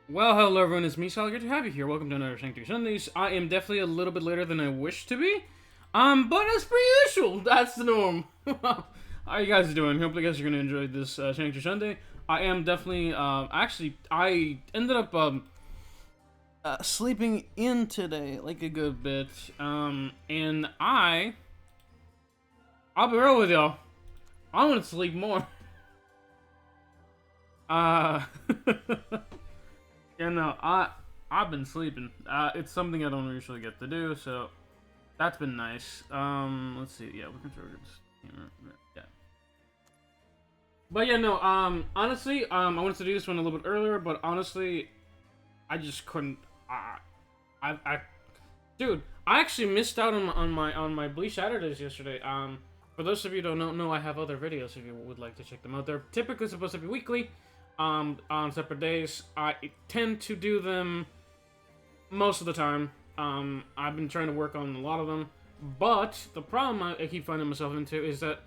Well, hello everyone, it's me, Sal. Good to have you here. Welcome to another Sanctuary Sundays. I am definitely a little bit later than I wish to be. But as per usual, that's the norm. How you guys doing? Hopefully you guys are going to enjoy this Sanctuary Sunday. I am definitely, actually, I ended up, sleeping in today, like a good bit. And I'll be real with y'all. I want to sleep more. Uh... Yeah, no, I've been sleeping. It's something I don't usually get to do, so that's been nice. Let's see. Yeah, we can throw this. Yeah. But yeah, no. Honestly, I wanted to do this one a little bit earlier, but honestly, I just couldn't. Dude, I actually missed out on my Bleach Saturdays yesterday. For those of you who don't know, I have other videos if you would like to check them out. They're typically supposed to be weekly. On separate days. I tend to do them most of the time. I've been trying to work on a lot of them, but the problem I keep finding myself into is that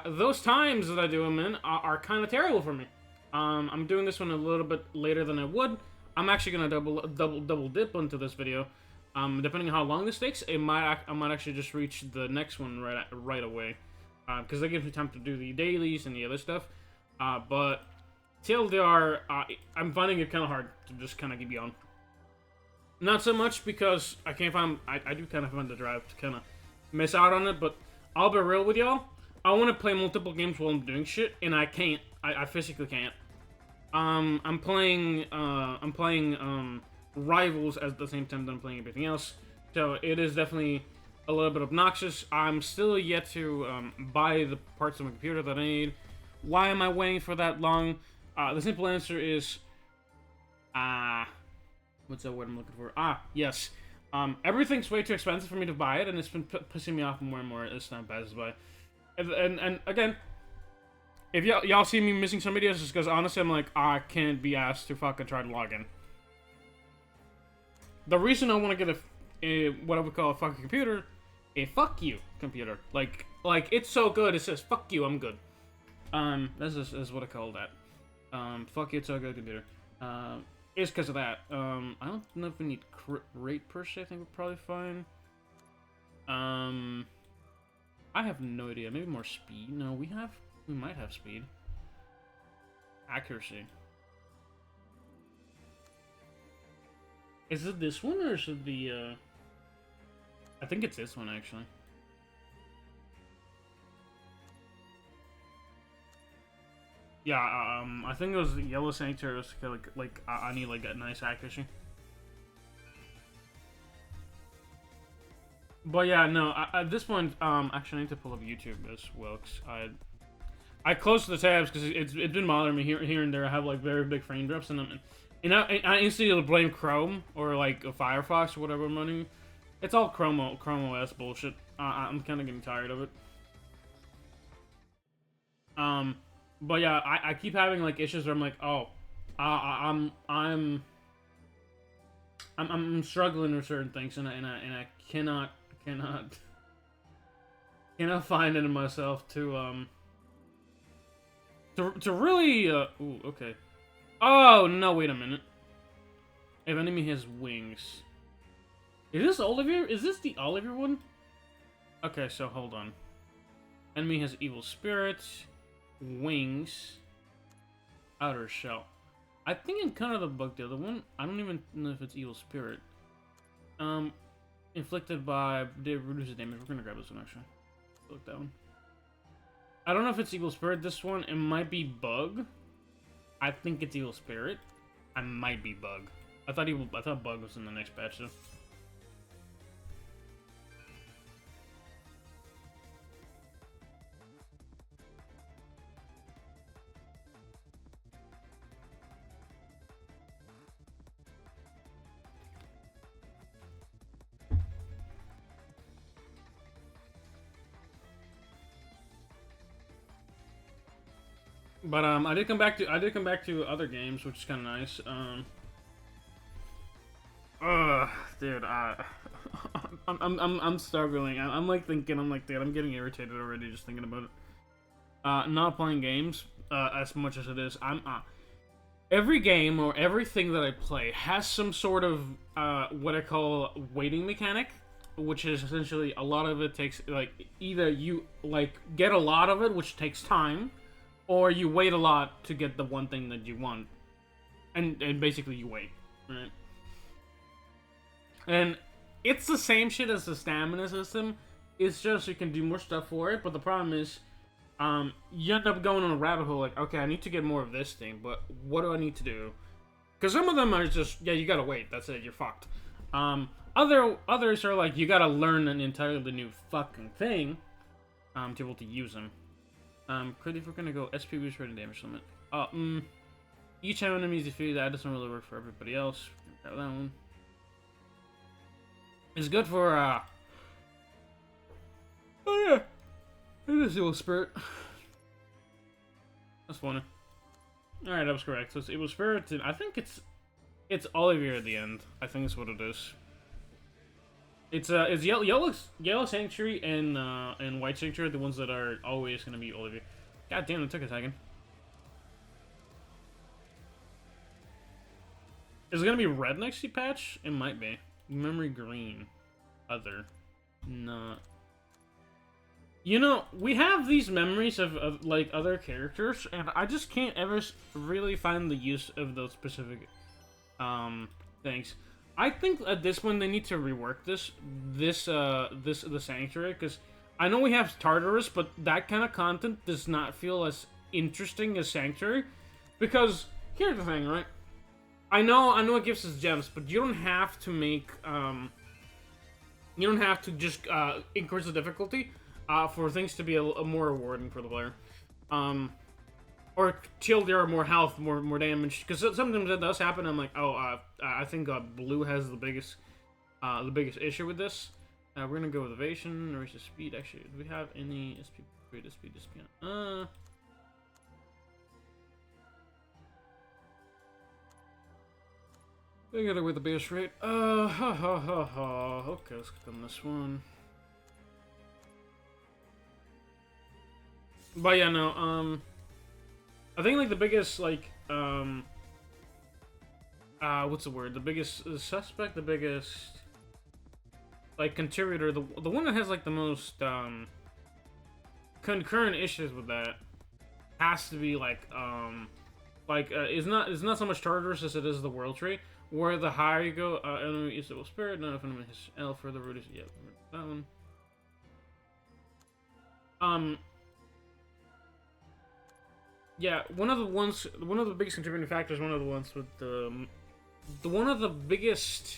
those times that I do them in are kind of terrible for me. I'm doing this one a little bit later than I would. I'm actually gonna double dip into this video. Depending on how long this takes, I might actually just reach the next one right away, because that gives me time to do the dailies and the other stuff. But TLDR, I'm finding it kind of hard to just kind of keep on. Not so much because I can't find, I do kind of find the drive to kind of miss out on it, but I'll be real with y'all. I want to play multiple games while I'm doing shit, and I can't. I physically can't. I'm playing Rivals at the same time that I'm playing everything else, so it is definitely a little bit obnoxious. I'm still yet to buy the parts of my computer that I need. Why am I waiting for that long? The simple answer is, what's that word I'm looking for? Yes. Everything's way too expensive for me to buy it, and it's been pissing me off more and more as time passes by. And again, if y'all see me missing some videos, it's because honestly I'm like, I can't be asked to fucking try to log in. The reason I want to get a what I would call a fucking computer, a fuck you computer. Like it's so good, it says fuck you, I'm good. This is what I call that. Fuck you, it's so good computer. It's because of that. I don't know if we need crit rate per se. I think we're probably fine. I have no idea. Maybe more speed. No, we might have speed. Accuracy. Is it this one or is it the? I think it's this one actually. Yeah, I think it was the Yellow Sanctuary. Like I need like a nice accuracy. But yeah, no. At this point, actually, I need to pull up YouTube as well. Cause I closed the tabs because it's been bothering me here and there. I have like very big frame drops, and I instantly blame Chrome or like a Firefox or whatever I'm running. It's all Chrome OS bullshit. I'm kind of getting tired of it. But yeah, I keep having like issues where I'm like, oh, I'm struggling with certain things, and I cannot find it in myself to really ooh, okay. Oh no, wait a minute. If enemy has wings, is this Olivier? Is this the Olivier one? Okay, so hold on. Enemy has evil spirit. Wings, outer shell. I think I'm kind of the bug. The other one, I don't even know if it's evil spirit. Inflicted by reduces damage. We're gonna grab this one actually. Look that one. I don't know if it's evil spirit. This one, it might be bug. I think it's evil spirit. I might be bug. I thought bug was in the next batch though. But I did come back to other games, which is kind of nice. Dude, I'm struggling. I'm like thinking, dude, I'm getting irritated already just thinking about it. Not playing games as much as it is. every game or everything that I play has some sort of what I call waiting mechanic, which is essentially a lot of it takes like either you like get a lot of it, which takes time, or you wait a lot to get the one thing that you want, and basically you wait, right? And it's the same shit as the stamina system. It's just you can do more stuff for it, but the problem is, you end up going on a rabbit hole. Like, okay, I need to get more of this thing, but what do I need to do? Because some of them are just, yeah, you gotta wait. That's it. You're fucked. Others are like, you gotta learn an entirely new fucking thing, to be able to use them. Crit if we're gonna go SP boost rated damage limit. Each time enemy is defeated, that doesn't really work for everybody else. That one. It's good for, oh yeah. It is Evil Spirit. That's funny. Alright, that was correct. So it's Evil Spirit, and I think it's Olivier at the end. I think that's what it is. It's yellow Sanctuary and white Sanctuary, the ones that are always gonna be Olivier. God damn, it took a second. Is it gonna be red next to patch? It might be. Memory green. Other. Not. You know, we have these memories of like other characters, and I just can't ever really find the use of those specific things. I think at this one they need to rework the Sanctuary, because I know we have Tartarus, but that kind of content does not feel as interesting as Sanctuary, because here's the thing, right? I know it gives us gems, but you don't have to make you don't have to just increase the difficulty for things to be a more rewarding for the player, or till there are more health, more damage. Because sometimes that does happen. I'm like, oh, I think blue has the biggest issue with this. We're gonna go with evasion, or the speed. Actually, do we have any SP? Speed. I gotta with the base rate. Okay, let's click on this one. But yeah, no, I think like the biggest like what's the word? The biggest suspect, the biggest like contributor, the one that has like the most concurrent issues with that has to be like it's not so much Tartarus as it is the World Tree. Where the higher you go, enemy is Evil Spirit, not if enemy has L for the root is that one. Yeah, one of the biggest contributing factors, one of the ones with one of the biggest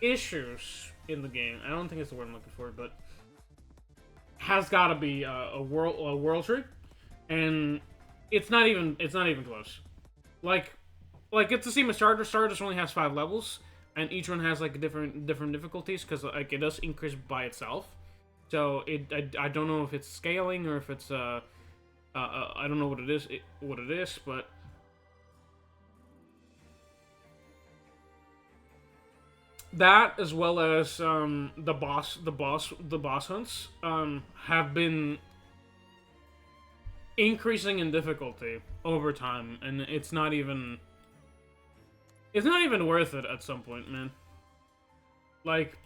issues in the game. I don't think it's the word I'm looking for, but has got to be a world tree, and it's not even close. Like it's the same as Stardust. Stardust only has 5 levels, and each one has like different difficulties because like it does increase by itself. So I don't know if it's scaling or if it's I don't know what it is, but that as well as the boss hunts have been increasing in difficulty over time, and it's not even worth it at some point, man. Like,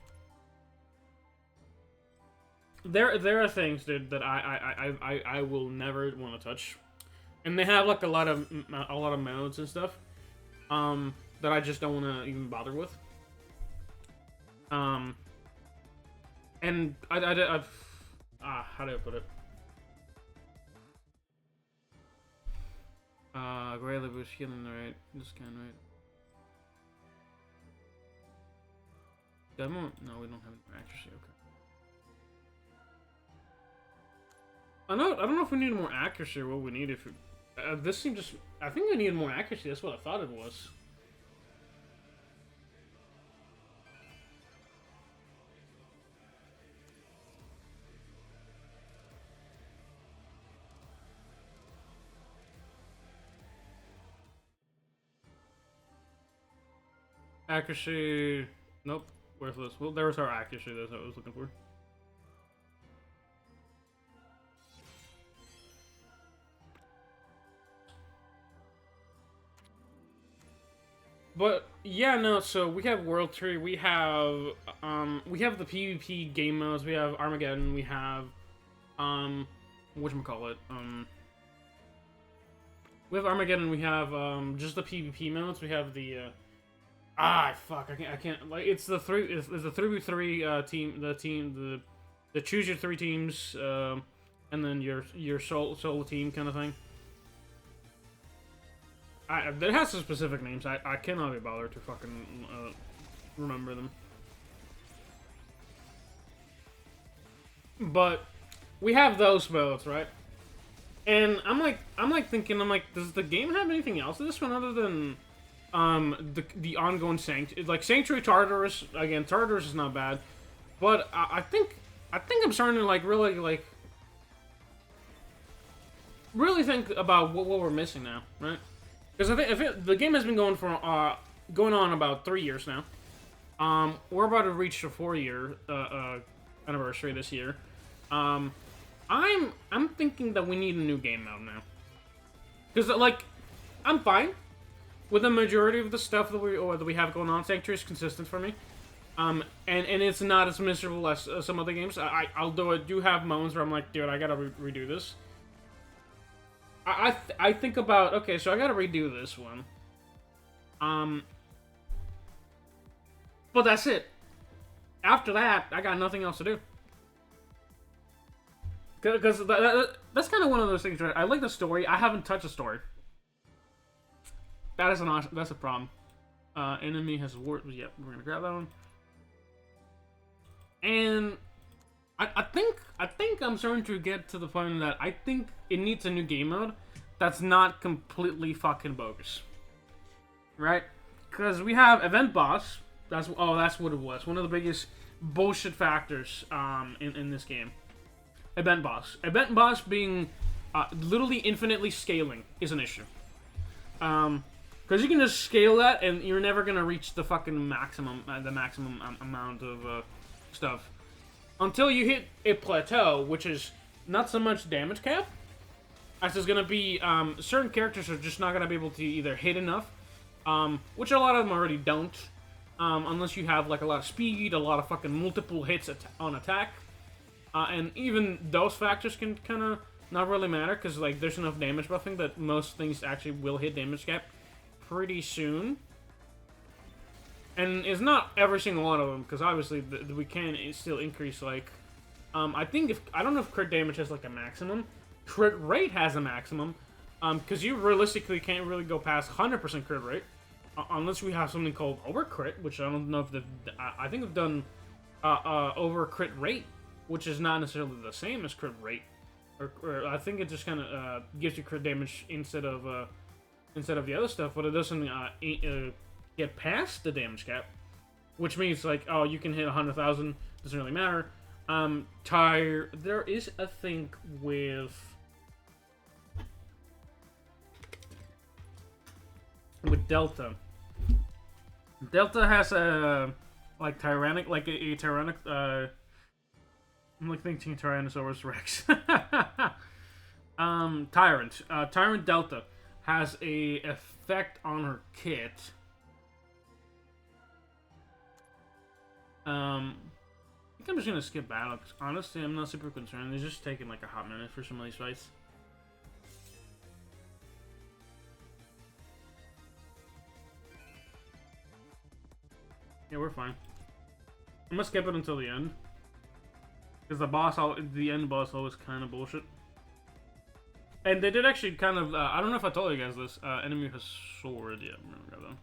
there are things, dude, that I will never want to touch, and they have like a lot of modes and stuff, that I just don't want to even bother with. And I've how do I put it? Greatly boost healing rate. This kind, right? Demo? No, we don't have any accuracy. Okay. I don't know if we need more accuracy or what we need. If this seemed just, I think we needed more accuracy. That's what I thought it was. Accuracy, nope, worthless. Well, there was our accuracy. That's what I was looking for. But yeah, no. So we have World Tree. We have the PvP game modes. We have Armageddon. We have whatchamacallit, we have Armageddon. We have just the PvP modes. We have the fuck. I can't. Like it's the three. It's the 3v3 team. The choose your three teams. And then your solo team kind of thing. It has some specific names. I cannot be bothered to fucking remember them. But we have those modes, right? And I'm like thinking, does the game have anything else to this one other than the ongoing Sanctuary Tartarus? Again, Tartarus is not bad, but I think I'm starting to really think about what we're missing now, right? Because the game has been going on about 3 years now. We're about to reach the 4-year anniversary this year. I'm thinking that we need a new game mode now. Because I'm fine with the majority of the stuff that we have going on. Sanctuary is consistent for me. And it's not as miserable as some other games. Although I do have moments where I'm like, dude, I gotta redo this. I think about, okay, so I gotta redo this one. But that's it. After that, I got nothing else to do. Because that's kind of one of those things, right? I like the story. I haven't touched the story. That's a problem. Enemy has war. Yep, we're gonna grab that one. And I think I'm starting to get to the point that I think it needs a new game mode that's not completely fucking bogus, right? Because we have Event Boss. That's what it was. One of the biggest bullshit factors in this game. Event Boss being literally infinitely scaling is an issue. Because you can just scale that and you're never gonna reach the fucking maximum amount of stuff until you hit a plateau, which is not so much damage cap as there's gonna be certain characters are just not gonna be able to either hit enough, which a lot of them already don't, unless you have like a lot of speed, a lot of fucking multiple hits on attack, and even those factors can kind of not really matter because like there's enough damage buffing that most things actually will hit damage cap pretty soon. And it's not every single one of them, because obviously we can still increase, like... I don't know if crit damage has, like, a maximum. Crit rate has a maximum. Because you realistically can't really go past 100% crit rate. Unless we have something called over crit, which I don't know if I think they've done over crit rate, which is not necessarily the same as crit rate. Or I think it just kind of gives you crit damage instead of the other stuff, but it doesn't get past the damage cap, which means like, oh, you can hit 100,000, doesn't really matter. There is a thing with Delta. Delta has a like tyrannic, like a tyrannic. I'm like thinking Tyrannosaurus Rex. Tyrant Delta has a effect on her kit. I think I'm just gonna skip battle, because honestly, I'm not super concerned. It's just taking like a hot minute for some of these fights. Yeah, we're fine. I'm gonna skip it until the end. Because the end boss always kind of bullshit. And they did actually kind of, I don't know if I told you guys this, enemy has sword, yeah, I'm gonna grab that.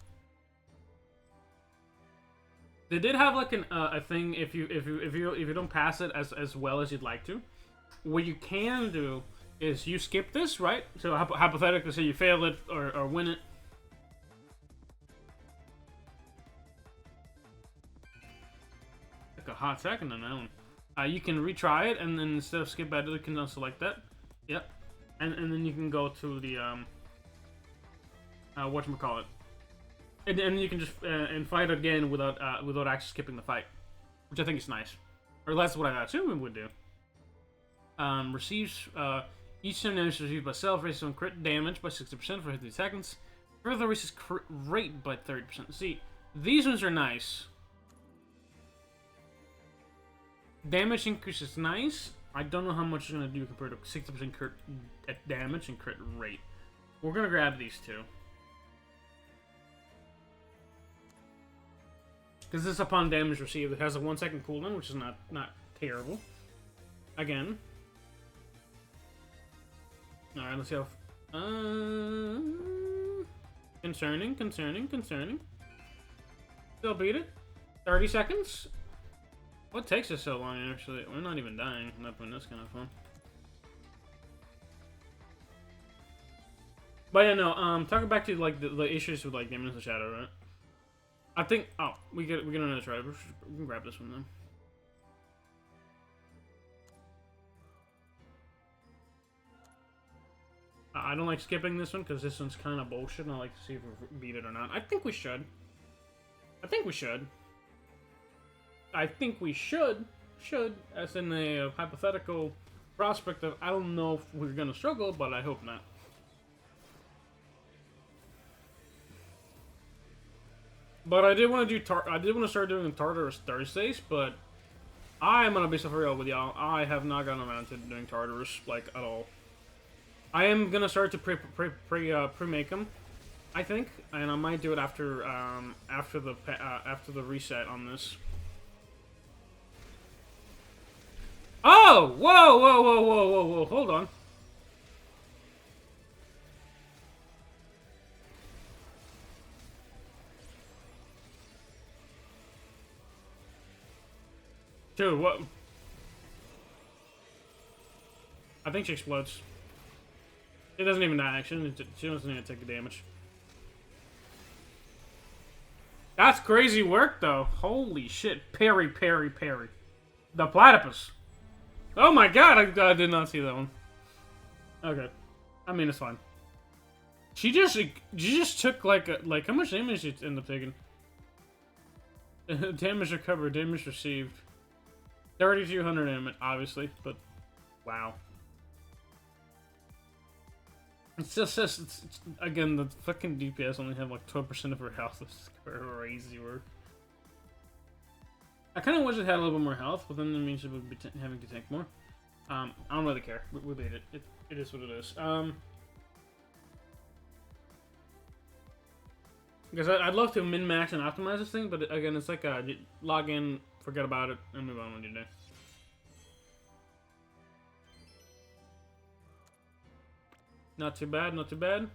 They did have like a thing if you don't pass it as well as you'd like to. What you can do is you skip this, right? So hypothetically, say you fail it or win it. Like a hot second on that one. You can retry it, and then instead of skip battle, you can unselect that. Yep. And then you can go to the whatchamacallit. And then you can just and fight again without actually skipping the fight, which I think is nice, or that's what I assume it would do. Receives each time damage received by self raises on crit damage by 60% for 50 seconds. Further increases crit rate by 30%. See, these ones are nice. Damage increase is nice. I don't know how much it's going to do compared to 60% crit damage and crit rate. We're going to grab these two. Because this is upon damage received. It has a 1 second cooldown, which is not terrible. Again. Alright, let's see how... Concerning. Still beat it. 30 seconds? What takes us so long, actually? We're not even dying. Not doing this kind of fun. But yeah, no, talking back to, like, the issues with, like, Demons of Shadow, right? I think... Oh, we get another try. We can grab this one, then. I don't like skipping this one, because this one's kind of bullshit, and I like to see if we beat it or not. I think we should. Should, as in a hypothetical prospect of, I don't know if we're gonna struggle, but I hope not. But I did want to start doing Tartarus Thursdays, but I'm gonna be so real with y'all. I have not gotten around to doing Tartarus, like, at all. I am gonna start to pre-make them, I think, and I might do it after the reset on this. Oh! Whoa! Hold on. Dude, what? I think she explodes. It doesn't even die, actually. She doesn't even take the damage. That's crazy work, though. Holy shit. Parry. The platypus. Oh my god, I did not see that one. Okay. I mean, it's fine. She just took, like, how much damage did she end up taking? Damage recovered, damage received. 3,200 damage, obviously, but wow. It's just, again, the fucking DPS only have like 12% of her health. It's crazy work. I kind of wish it had a little bit more health, but then it means it would be having to tank more. I don't really care. We beat it. It is what it is. Because I'd love to min-max and optimize this thing, but again, it's like log in, forget about it, and move on with your day. Not too bad, not too bad.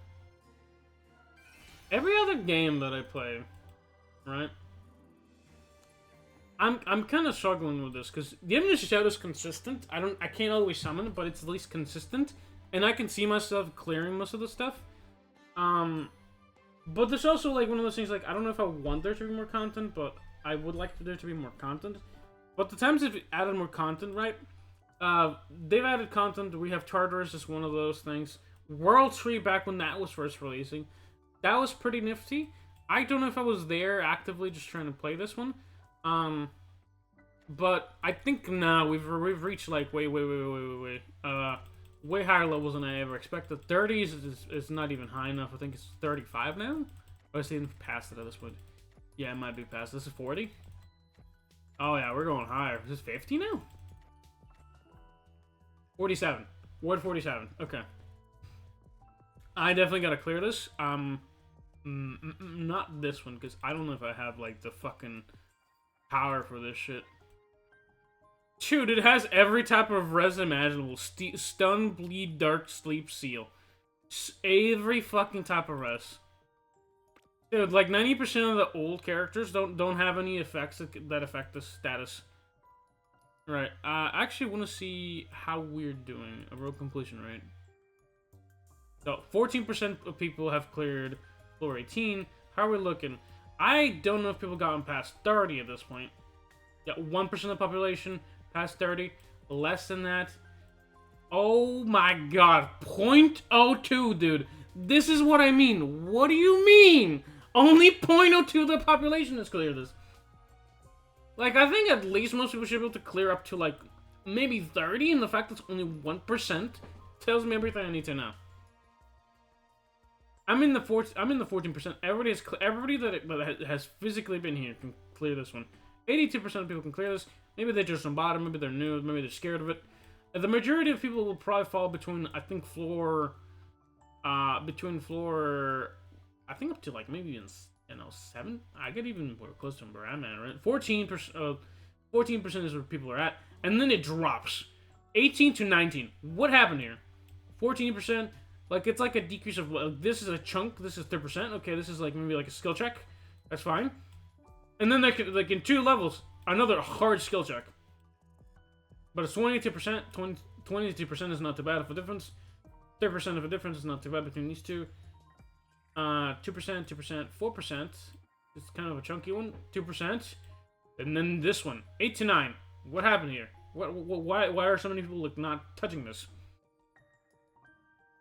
Every other game that I play, right? I'm kind of struggling with this because the Demons of Shadow is consistent. I can't always summon it, but it's at least consistent, and I can see myself clearing most of the stuff. But there's also like one of those things like I don't know if I want there to be more content, but I would like there to be more content. But the times they've added more content, right? They've added content. We have Tartarus as one of those things. World Tree back when that was first releasing. That was pretty nifty. I don't know if I was there actively just trying to play this one. But I think now we've reached like way higher levels than I ever expected. 30s is not even high enough. I think it's 35 now. Or is it even past it at this point? Yeah, it might be past. This is 40. Oh yeah, we're going higher. Is this 50 now? 47. Ward 47. Okay. I definitely gotta clear this. Not this one, because I don't know if I have, like, the fucking power for this shit. Dude, it has every type of res imaginable. Stun, bleed, dark, sleep, seal. Every fucking type of res. Dude, like, 90% of the old characters don't have any effects that affect the status. Right, I actually want to see how we're doing. A road completion rate. So, 14% of people have cleared floor 18. How are we looking? I don't know if people gotten past 30 at this point. Yeah, 1% of the population past 30. Less than that. Oh my god. 0.02, dude. This is what I mean. What do you mean? Only 0.02 of the population has cleared this. Like, I think at least most people should be able to clear up to, like, maybe 30, and the fact that it's only 1% tells me everything I need to know. I'm in the 14%. Everybody that has physically been here can clear this one. 82% of people can clear this. Maybe they're just on bottom. Maybe they're new. Maybe they're scared of it. The majority of people will probably fall between, I think, floor, I think up to like maybe even 7. I get even more close to where I'm at, right? 14%. 14% is where people are at, and then it drops. 18 to 19. What happened here? 14%. Like, it's like a decrease of, this is a chunk, this is 3%. Okay, this is like maybe like a skill check. That's fine. And then like in 2 levels, another hard skill check. But it's 22%. 22% is not too bad of a difference. 3% of a difference is not too bad between these two. 2%, 2%, 4%. It's kind of a chunky one. 2%. And then this one. 8 to 9. What happened here? Why are so many people like not touching this?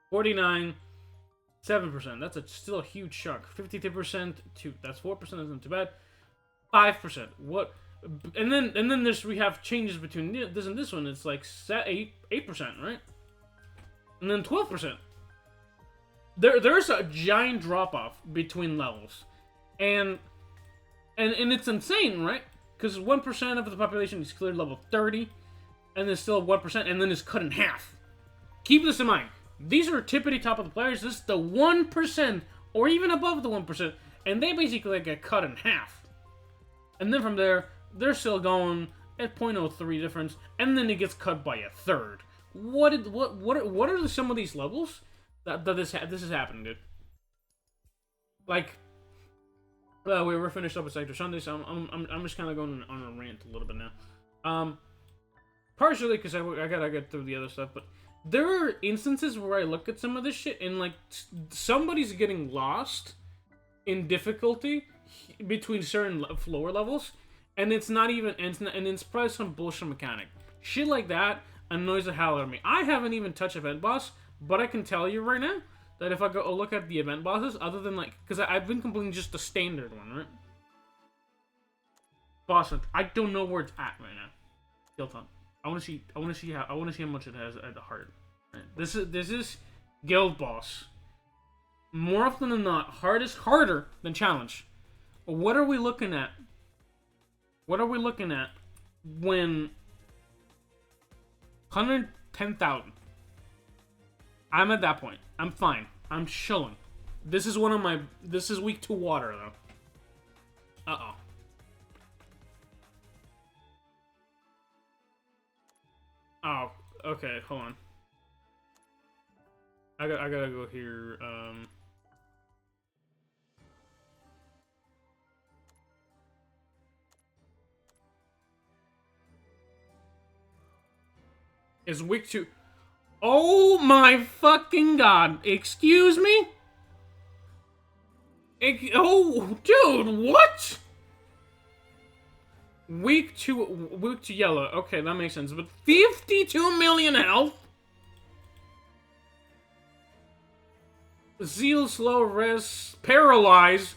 49, 7%. That's still a huge chunk. 52%, that's 4%. That's not too bad. 5%. What? And then we have changes between this and this one. It's like 8%, right? And then 12%. There's a giant drop off between levels, and it's insane, right? Because 1% of the population is cleared level 30, and there's still 1%, and then it's cut in half. Keep this in mind. These are tippity top of the players. This is the 1%, or even above the 1%, and they basically get cut in half. And then from there, they're still going at 0.03 difference, and then it gets cut by a third. What are some of these levels that this is happening, dude? Like, well, we're finished up with Sector Sunday, so I'm just kind of going on a rant a little bit now. Partially because I gotta get through the other stuff, but there are instances where I look at some of this shit and like somebody's getting lost in difficulty between certain floor levels, and it's not even and it's probably some bullshit mechanic. Shit like that annoys the hell out of me. I haven't even touched event boss, but I can tell you right now that if I go look at the event bosses, other than like, because I've been completing just the standard one, right? Boss, I don't know where it's at right now. Guild Hunt. I want to see how much it has at the heart. Right? This is guild boss. More often than not, hard is harder than challenge. But what are we looking at? What are we looking at when 110,000? I'm at that point. I'm fine. I'm chilling. This is this is week 2 water though. Uh-oh. Oh, okay, hold on. I gotta go here, Is week 2... Oh my fucking god! Excuse me? Oh, dude, what? Week 2 yellow. Okay, that makes sense. But 52 million health? Zeal, slow, res, paralyze.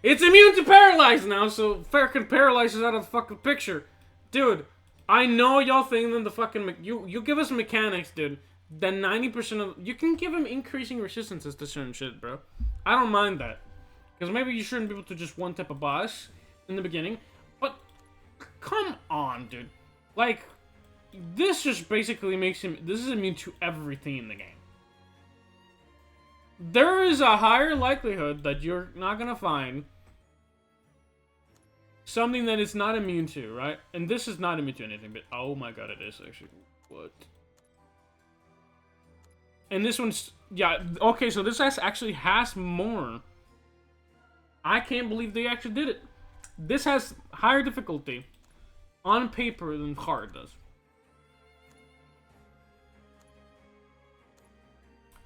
It's immune to paralyze now, so fucking paralyze is out of the fucking picture. Dude, I know y'all think that the fucking... You give us mechanics, dude. Then 90% of... You can give him increasing resistances to certain shit, bro. I don't mind that. Because maybe you shouldn't be able to just one type of boss in the beginning. But, come on, dude. Like, this just basically makes him... This is immune to everything in the game. There is a higher likelihood that you're not gonna find something that it's not immune to, right? And this is not immune to anything, but oh my god, it is actually. What? And this one's, yeah, okay, so this actually has more. I can't believe they actually did it. This has higher difficulty on paper than hard does.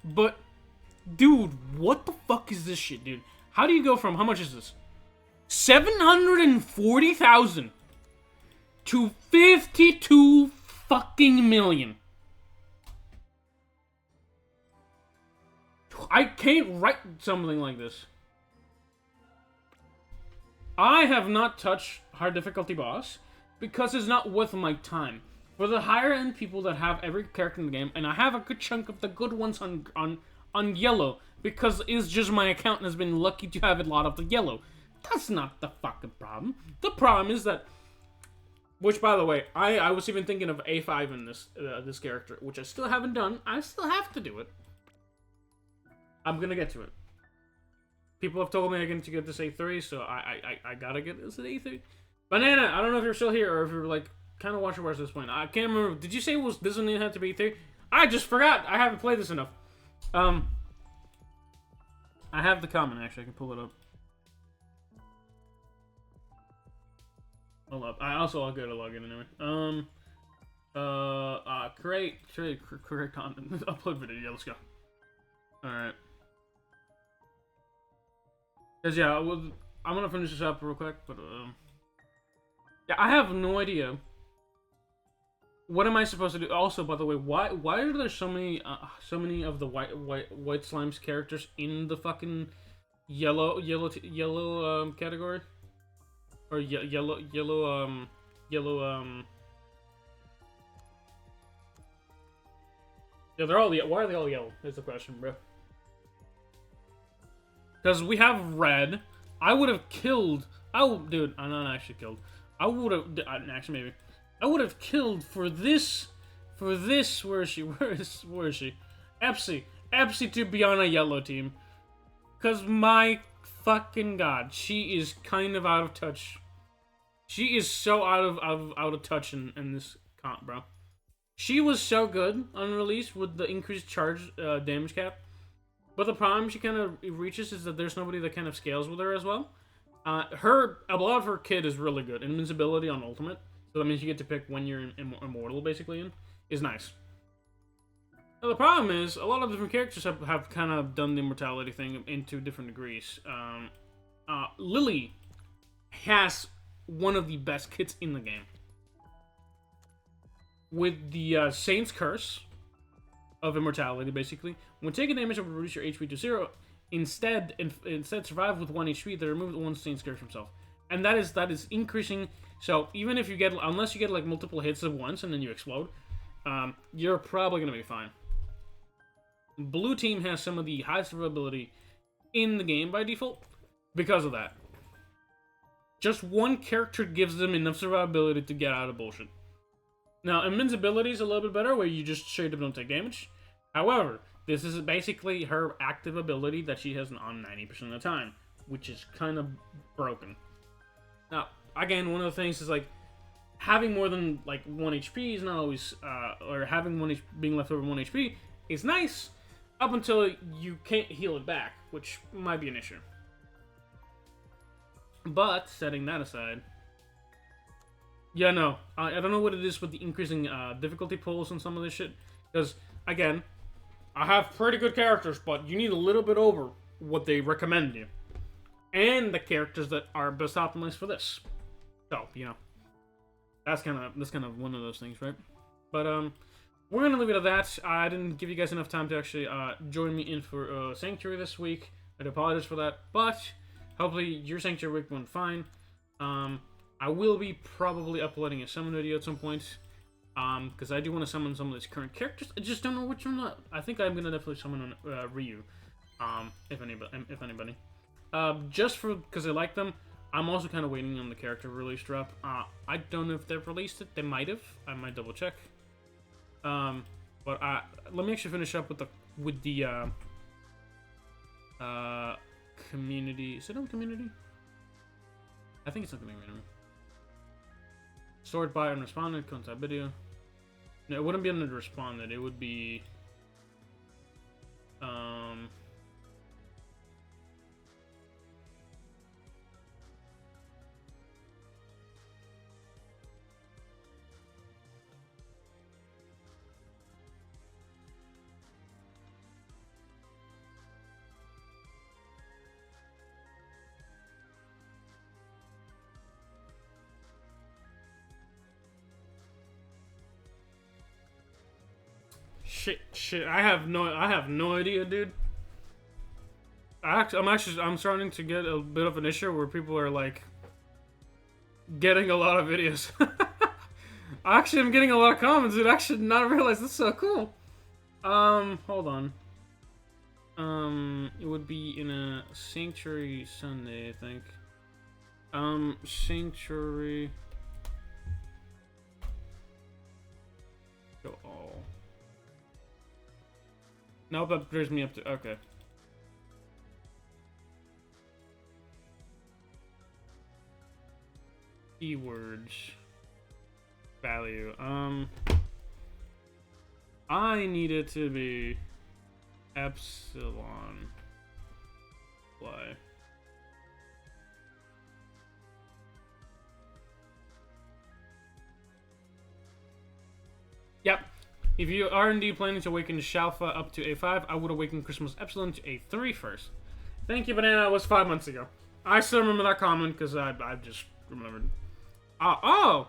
But, dude, what the fuck is this shit, dude? How do you go from, how much is this? 740,000 to 52 fucking million. I can't write something like this. I have not touched hard difficulty boss because it's not worth my time. For the higher end people that have every character in the game, and I have a good chunk of the good ones on yellow, because it's just my account has been lucky to have a lot of the yellow. That's not the fucking problem. The problem is that, which by the way, I was even thinking of A5 in this character, which I still haven't done. I still have to do it. I'm gonna get to it. People have told me I get to get this A3, so I gotta get this at A3. Banana, I don't know if you're still here or if you're like kind of watching at this point. I can't remember. Did you say it doesn't even have to be A3? I just forgot. I haven't played this enough. I have the comment actually. I can pull it up. Hold up. I'll go to log in anyway. Create content. Upload video. Yeah, let's go. All right. Cause yeah, I'm gonna finish this up real quick, but yeah, I have no idea. What am I supposed to do? Also, by the way, why are there so many of the white slimes characters in the fucking yellow category? Or yellow. Yeah, they're all. Why are they all yellow? Is the question, bro. Because we have red. I would have killed. Dude, I'm not actually killed. I would have. Actually, maybe. I would have killed for this. Where is she? Where is she? Epsi to be on a yellow team. Because my fucking god, she is kind of out of touch. She is so out of touch in this comp, bro. She was so good on release with the increased charge damage cap. But the problem she kind of reaches is that there's nobody that kind of scales with her as well. A lot of her kit is really good. Invincibility on ultimate. So that means you get to pick when you're immortal, basically, is nice. Now, the problem is, a lot of different characters have kind of done the immortality thing into different degrees. Lily has one of the best kits in the game. With the Saint's Curse of immortality, basically. When taking damage, it will reduce your HP to 0. Instead survive with 1 HP, they remove 1 Saint's Curse himself. And that is increasing. So even if you get, unless you get like multiple hits at once and then you explode, you're probably gonna be fine. Blue team has some of the highest survivability in the game by default because of that. Just one character gives them enough survivability to get out of bullshit. Now, invincibility is a little bit better, where you just straight up don't take damage. However, this is basically her active ability that she has on 90% of the time, which is kind of broken. Now, again, one of the things is like having more than like 1 HP is not always, or having being left over 1 HP is nice up until you can't heal it back, which might be an issue. But setting that aside, yeah, no, I don't know what it is with the increasing difficulty pulls and some of this shit. Because again, I have pretty good characters, but you need a little bit over what they recommend you, and the characters that are best optimized for this. So you know, that's kind of one of those things, right? But we're gonna leave it at that. I didn't give you guys enough time to actually join me in for Sanctuary this week. I apologize for that, but hopefully your Sanctuary week went fine. I will be probably uploading a summon video at some point, because I do want to summon some of these current characters. I just don't know which one. I think I'm gonna definitely summon Ryu, if anybody. Just because I like them. I'm also kind of waiting on the character release drop. I don't know if they've released it. They might have. I might double check. But let me actually finish up with the community. Is it on community? I think it's on community. Stored by unresponded, contact video. No, it wouldn't be under responded. It would be Shit, I have no idea, dude. I'm starting to get a bit of an issue where people are like getting a lot of videos. Actually, I'm getting a lot of comments, dude. I should not realize this is so cool. Hold on. It would be in a Sanctuary Sunday, I think. Sanctuary. Go all. Nope, that brings me up to, okay. Keywords. Value. I need it to be epsilon. Why? Yep. If you are indeed planning to awaken Shalfa up to A5, I would awaken Christmas Epsilon to A3 first. Thank you, Banana. It was 5 months ago. I still remember that comment because I just remembered. Oh,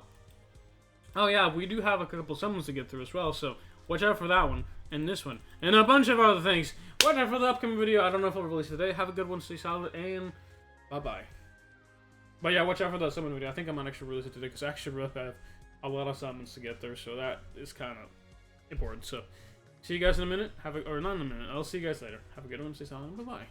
yeah, we do have a couple summons to get through as well, so watch out for that one, and this one, and a bunch of other things. Watch out for the upcoming video. I don't know if I'll release it today. Have a good one, stay solid, and bye-bye. But yeah, watch out for that summon video. I think I might actually release it today, because I actually really have a lot of summons to get through, so that is kind of important. So, see you guys in a minute. Or not in a minute. I'll see you guys later. Have a good one, stay solid, and bye-bye.